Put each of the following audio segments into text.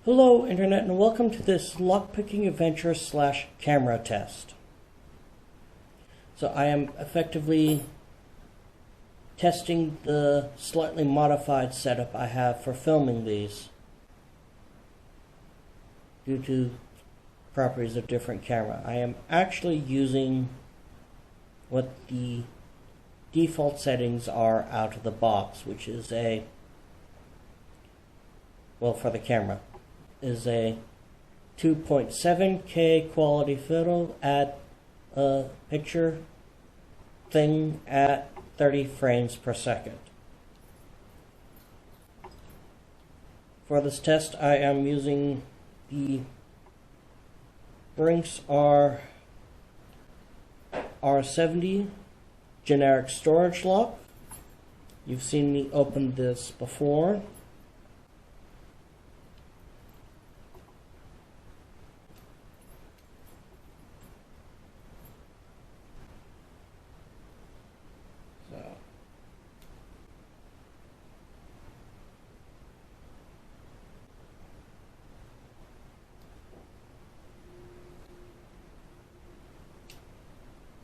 Hello Internet, and welcome to this lockpicking adventure / camera test. So I am effectively testing the slightly modified setup I have for filming these due to properties of different camera. I am actually using what the default settings are out of the box, which is for the camera, is a 2.7K quality photo at a picture thing at 30 frames per second. For this test, I am using the Brinks R70 generic storage lock. You've seen me open this before.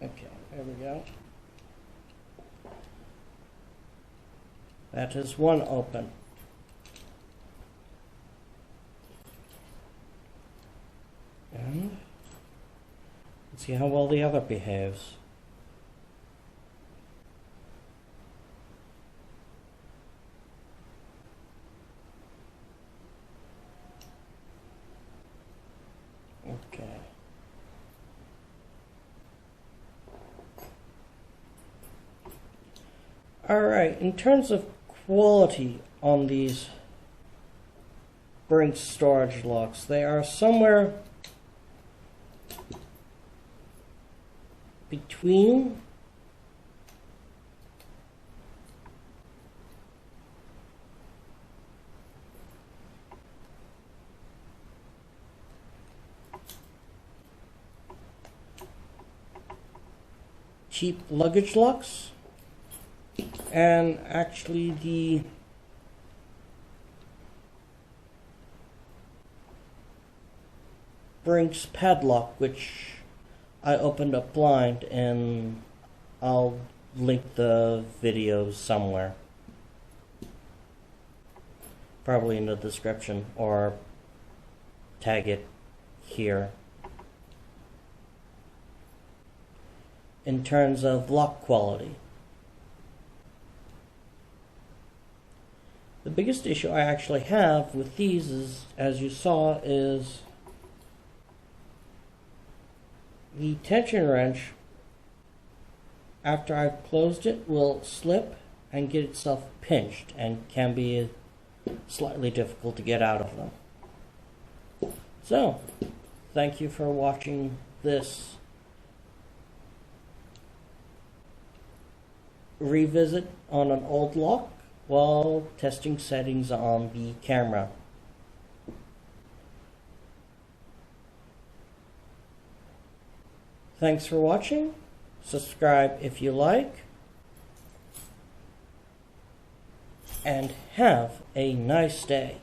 Okay, there we go. That is one open. And let's see how well the other behaves. Okay. Alright, in terms of quality on these Brinks storage locks, they are somewhere between cheap luggage locks and actually the Brinks padlock, which I opened up blind, and I'll link the videos somewhere, probably in the description, or tag it here. In terms of lock quality, the biggest issue I actually have with these is, as you saw, is the tension wrench, after I've closed it, will slip and get itself pinched and can be slightly difficult to get out of them. So, thank you for watching this revisit on an old lock while testing settings on the camera. Thanks for watching. Subscribe if you like, and have a nice day.